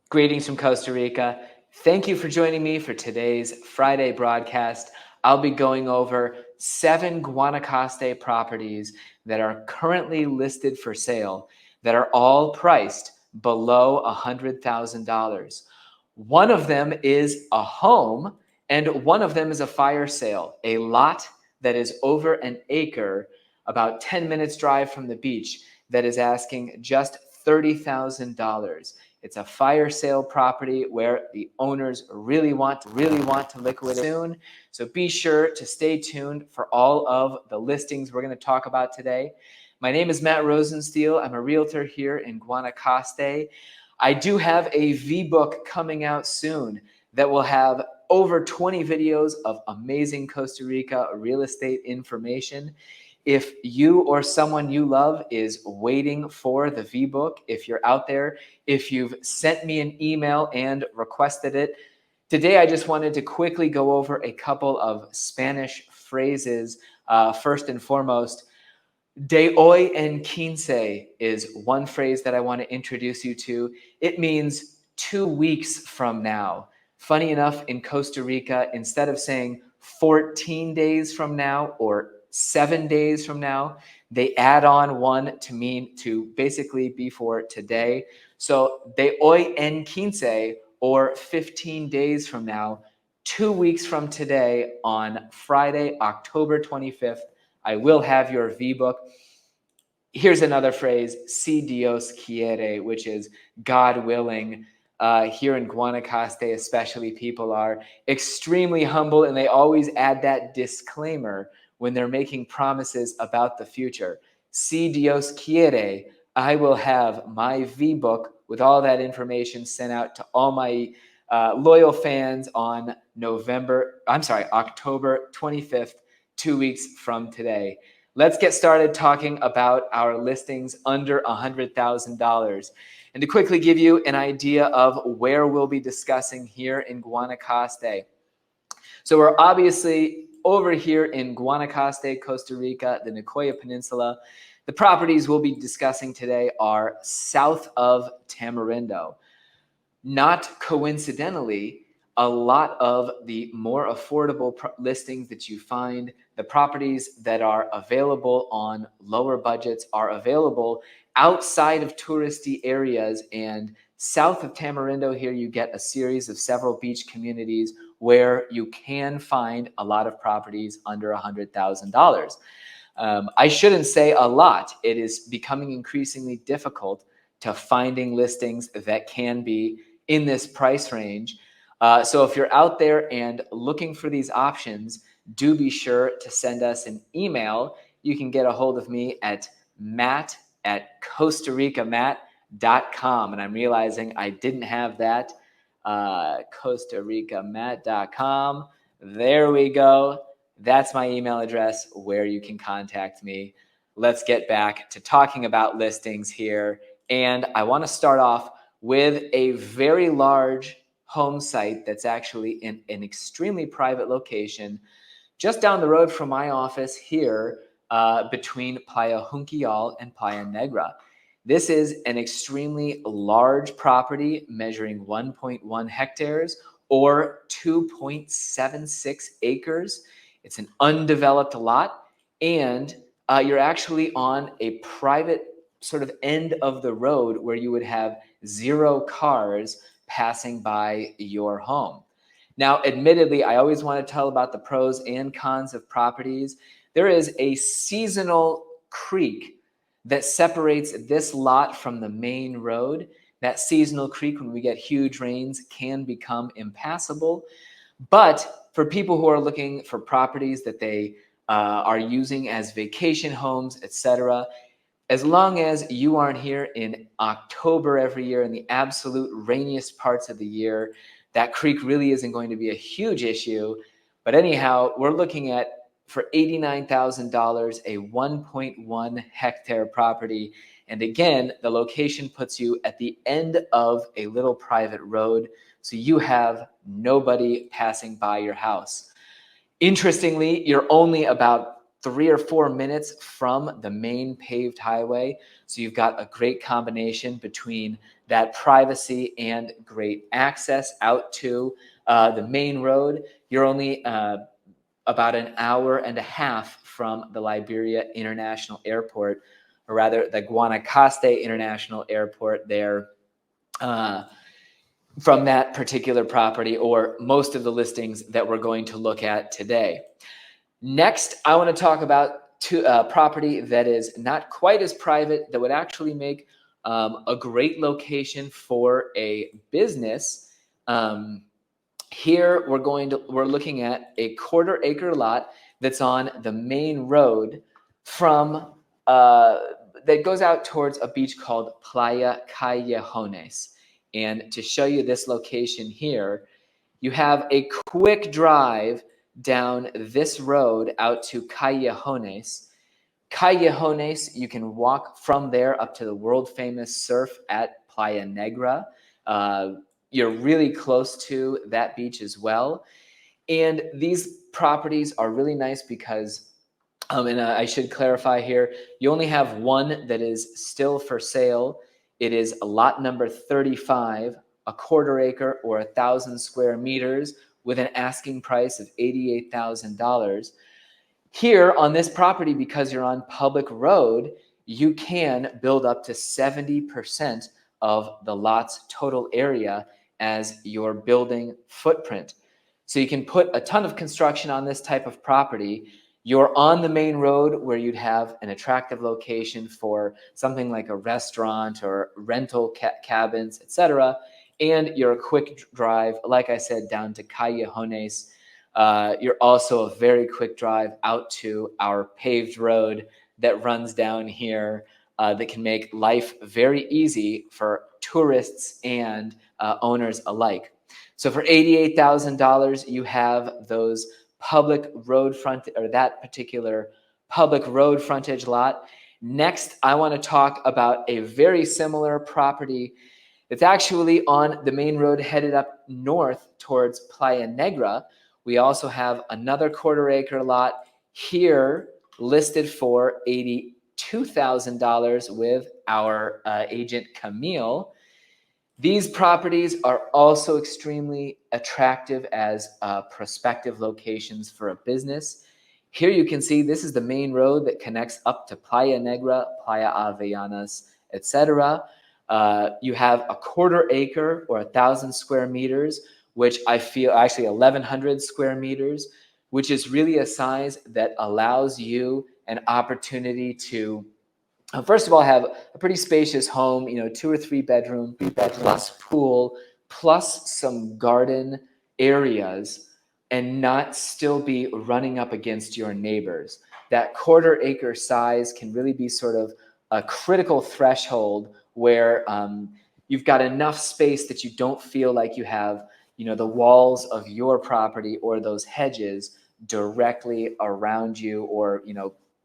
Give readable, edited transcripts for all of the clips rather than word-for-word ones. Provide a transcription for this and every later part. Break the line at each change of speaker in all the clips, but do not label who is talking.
Greetings from Costa Rica. Thank you for joining me for today's Friday broadcast. I'll be going over 7 Guanacaste properties that are currently listed for sale that are all priced below $100,000. One of them is a home and one of them is a fire sale, a lot that is over an acre, about 10 minutes drive from the beach, that is asking just $30,000. It's a fire sale property where the owners really want to liquidate soon. So be sure to stay tuned for all of the listings we're going to talk about today. My name is Matt Rosensteel. I'm a realtor here in Guanacaste. I do have a V-book coming out soon that will have over 20 videos of amazing Costa Rica real estate information. If you or someone you love is waiting for the V-book, if you're out there, if you've sent me an email and requested it, today I just wanted to quickly go over a couple of Spanish phrases. First and foremost, de hoy en quince is one phrase that I want to introduce you to. It means 2 weeks from now. Funny enough, in Costa Rica, instead of saying 14 days from now or 7 days from now, they add on one to mean to basically be for today. So de hoy en quince, or 15 days from now, 2 weeks from today, on Friday, October 25th, I will have your V-book. Here's another phrase, si Dios quiere, which is God willing. Here in Guanacaste, especially, people are extremely humble, and they always add that disclaimer when they're making promises about the future. Si Dios quiere, I will have my V-book with all that information sent out to all my loyal fans on October 25th, 2 weeks from today. Let's get started talking about our listings under $100,000. And to quickly give you an idea of where we'll be discussing here in Guanacaste. So we're obviously over here in Guanacaste, Costa Rica, the Nicoya Peninsula. The properties we'll be discussing today are south of Tamarindo. Not coincidentally, a lot of the more affordable listings that you find, the properties that are available on lower budgets, are available outside of touristy areas. And south of Tamarindo here, you get a series of several beach communities where you can find a lot of properties under $100,000. I shouldn't say a lot. It is becoming increasingly difficult to finding listings that can be in this price range. So if you're out there and looking for these options, do be sure to send us an email. You can get a hold of me at matt@costaricamat.com. And I'm realizing I didn't have that. costaricamat.com. There we go. That's my email address where you can contact me. Let's get back to talking about listings here. And I want to start off with a very large home site that's actually in an extremely private location just down the road from my office here, between Playa Junquial and Playa Negra. This is an extremely large property measuring 1.1 hectares or 2.76 acres. It's an undeveloped lot, and you're actually on a private sort of end of the road where you would have 0 cars passing by your home. Now, admittedly, I always want to tell about the pros and cons of properties. There is a seasonal creek that separates this lot from the main road. That seasonal creek, when we get huge rains, can become impassable. But for people who are looking for properties that they are using as vacation homes, etc., as long as you aren't here in October every year in the absolute rainiest parts of the year, that creek really isn't going to be a huge issue. But anyhow, we're looking at, for $89,000, a 1.1 hectare property. And again, the location puts you at the end of a little private road, so you have nobody passing by your house. Interestingly, you're only about 3 or 4 minutes from the main paved highway. So you've got a great combination between that privacy and great access out to the main road. You're only about an hour and a half from the Liberia International Airport, or rather the Guanacaste International Airport there. From that particular property, or most of the listings that we're going to look at today. Next, I want to talk about a property that is not quite as private, that would actually make a great location for a business. Here we're looking at a 1/4 acre lot that's on the main road from that goes out towards a beach called Playa Callejones. And to show you this location here, you have a quick drive down this road out to Callejones. Callejones, you can walk from there up to the world famous surf at Playa Negra. You're really close to that beach as well. And these properties are really nice because, and I should clarify here, you only have one that is still for sale. It is lot number 35, a 1/4 acre or 1,000 square meters with an asking price of $88,000. Here on this property, because you're on public road, you can build up to 70% of the lot's total area as your building footprint. So you can put a ton of construction on this type of property. You're on the main road where you'd have an attractive location for something like a restaurant or rental cabins, etc. And you're a quick drive, like I said, down to Callejones. You're also a very quick drive out to our paved road that runs down here that can make life very easy for tourists and owners alike. So for $88,000, you have those public road front, or that particular public road frontage lot. Next, I want to talk about a very similar property that's actually on the main road headed up north towards Playa Negra. We also have another 1/4 acre lot here listed for $82,000 with our agent Camille. These properties are also extremely attractive as prospective locations for a business. Here you can see this is the main road that connects up to Playa Negra, Playa Avellanas, etc. You have a 1/4 acre or 1,000 square meters, which I feel actually 1,100 square meters, which is really a size that allows you an opportunity to first of all, have a pretty spacious home, 2 or 3 bedroom, plus pool, plus some garden areas, and not still be running up against your neighbors. That 1/4 acre size can really be sort of a critical threshold where you've got enough space that you don't feel like you have, the walls of your property or those hedges directly around you, or,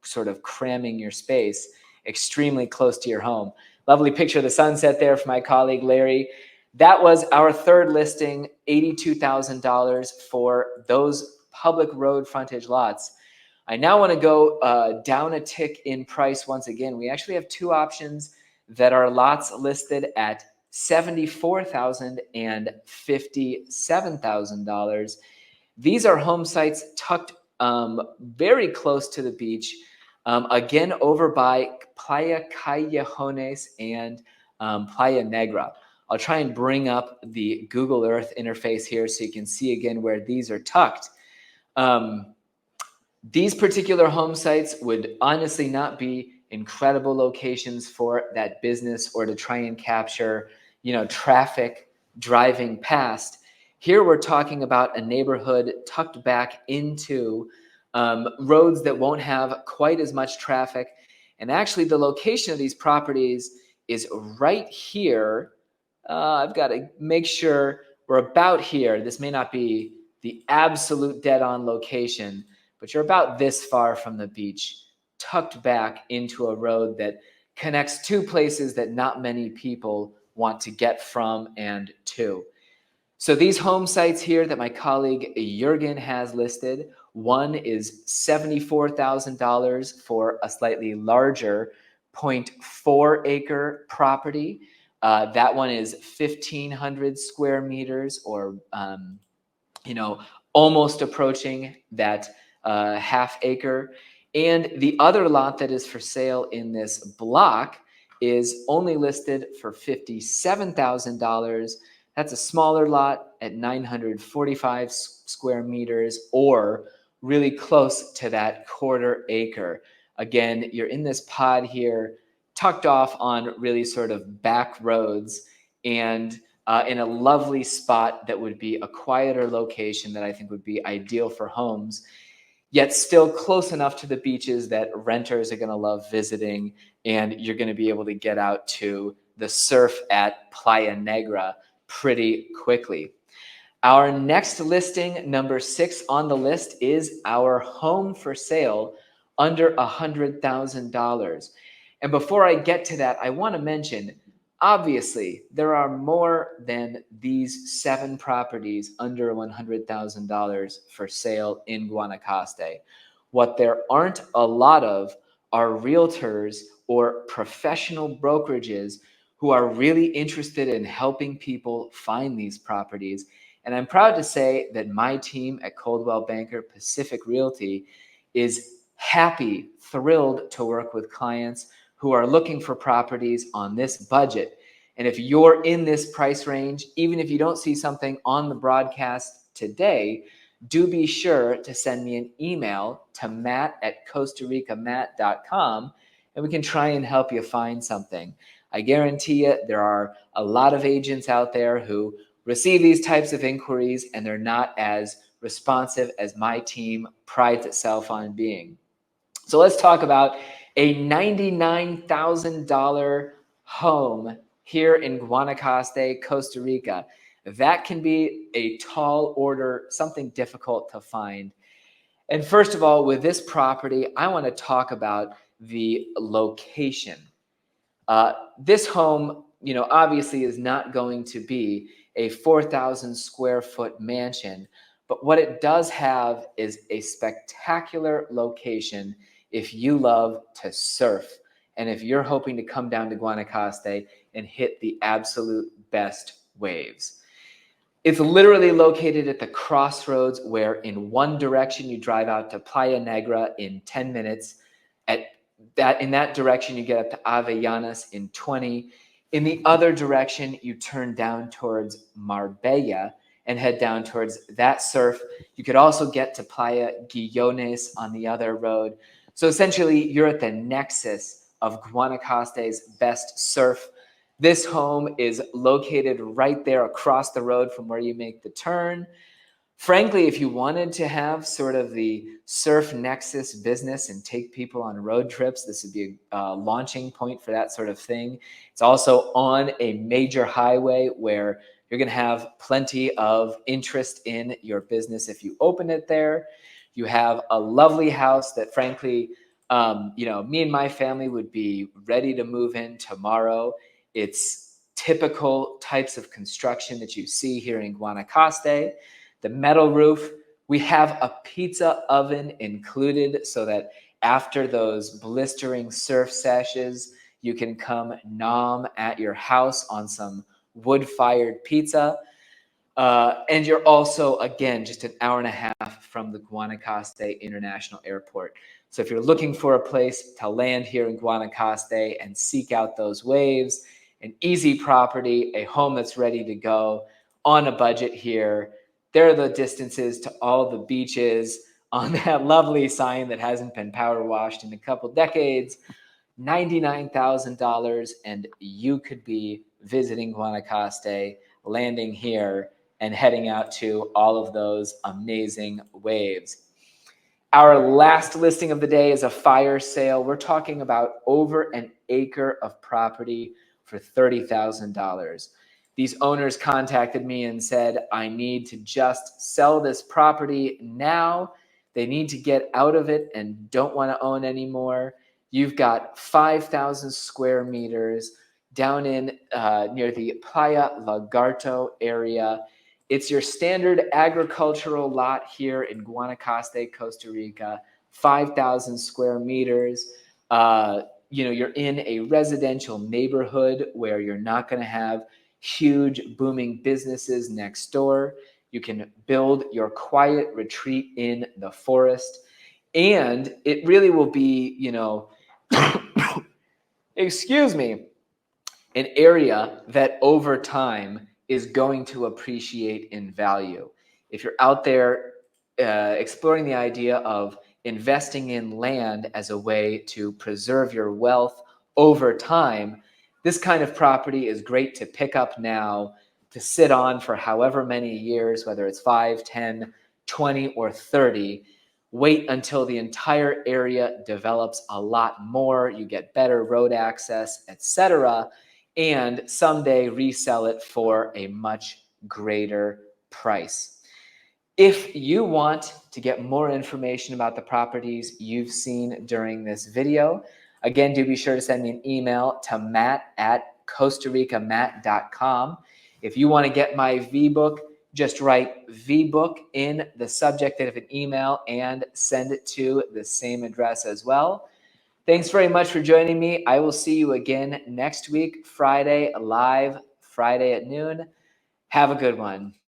sort of cramming your space extremely close to your home. Lovely picture of the sunset there from my colleague Larry. That was our third listing, $82,000 for those public road frontage lots. I now want to go down a tick in price once again. We actually have 2 options that are lots listed at $74,000 and $57,000. These are home sites tucked very close to the beach. Again, over by Playa Callejones and Playa Negra. I'll try and bring up the Google Earth interface here so you can see again where these are tucked. These particular home sites would honestly not be incredible locations for that business or to try and capture, traffic driving past. Here we're talking about a neighborhood tucked back into roads that won't have quite as much traffic. And actually the location of these properties is right here. I've got to make sure we're about here. This may not be the absolute dead-on location, but you're about this far from the beach, tucked back into a road that connects 2 places that not many people want to get from and to. So these home sites here that my colleague Jürgen has listed, One is $74,000 for a slightly larger 0.4 acre property. That one is 1,500 square meters, or almost approaching that half acre. And the other lot that is for sale in this block is only listed for $57,000. That's a smaller lot at 945 square meters, or really close to that quarter acre. Again, you're in this pod here, tucked off on really sort of back roads, and in a lovely spot that would be a quieter location that I think would be ideal for homes, yet still close enough to the beaches that renters are going to love visiting, and you're going to be able to get out to the surf at Playa Negra pretty quickly. Our next listing, number 6 on the list, is our home for sale under $100,000. And before I get to that, I want to mention, obviously, there are more than these 7 properties under $100,000 for sale in Guanacaste. What there aren't a lot of are realtors or professional brokerages who are really interested in helping people find these properties. And I'm proud to say that my team at Coldwell Banker Pacific Realty is happy, thrilled to work with clients who are looking for properties on this budget. And if you're in this price range, even if you don't see something on the broadcast today, do be sure to send me an email to matt@costaricamatt.com, and we can try and help you find something. I guarantee you there are a lot of agents out there who receive these types of inquiries, and they're not as responsive as my team prides itself on being. So let's talk about a $99,000 home here in Guanacaste, Costa Rica. That can be a tall order, something difficult to find. And first of all, with this property, I want to talk about the location. This home, obviously is not going to be a 4,000 square foot mansion, but what it does have is a spectacular location if you love to surf, and if you're hoping to come down to Guanacaste and hit the absolute best waves. It's literally located at the crossroads where in one direction you drive out to Playa Negra in 10 minutes. In that direction, you get up to Avellanas in 20. In the other direction, you turn down towards Marbella and head down towards that surf. You could also get to Playa Guillones on the other road. So essentially, you're at the nexus of Guanacaste's best surf. This home is located right there across the road from where you make the turn. Frankly, if you wanted to have sort of the surf nexus business and take people on road trips, this would be a launching point for that sort of thing. It's also on a major highway where you're going to have plenty of interest in your business if you open it there. You have a lovely house that, frankly, me and my family would be ready to move in tomorrow. It's typical types of construction that you see here in Guanacaste. The metal roof, we have a pizza oven included so that after those blistering surf sessions, you can come nom at your house on some wood-fired pizza. And you're also, again, just an hour and a half from the Guanacaste International Airport. So if you're looking for a place to land here in Guanacaste and seek out those waves, an easy property, a home that's ready to go on a budget here, there are the distances to all the beaches on that lovely sign that hasn't been power washed in a couple decades. $99,000, and you could be visiting Guanacaste, landing here, and heading out to all of those amazing waves. Our last listing of the day is a fire sale. We're talking about over an acre of property for $30,000. These owners contacted me and said, I need to just sell this property now. They need to get out of it and don't want to own anymore. You've got 5,000 square meters down in near the Playa Lagarto area. It's your standard agricultural lot here in Guanacaste, Costa Rica, 5,000 square meters. You're in a residential neighborhood where you're not going to have huge booming businesses next door. You can build your quiet retreat in the forest. And it really will be, excuse me, an area that over time is going to appreciate in value. If you're out there exploring the idea of investing in land as a way to preserve your wealth over time, this kind of property is great to pick up now, to sit on for however many years, whether it's 5, 10, 20, or 30. Wait until the entire area develops a lot more, you get better road access, etc., and someday resell it for a much greater price. If you want to get more information about the properties you've seen during this video, again, do be sure to send me an email to matt@costaricamatt.com. If you want to get my VBook, just write VBook in the subject of an email and send it to the same address as well. Thanks very much for joining me. I will see you again next week, Friday, live, Friday at noon. Have a good one.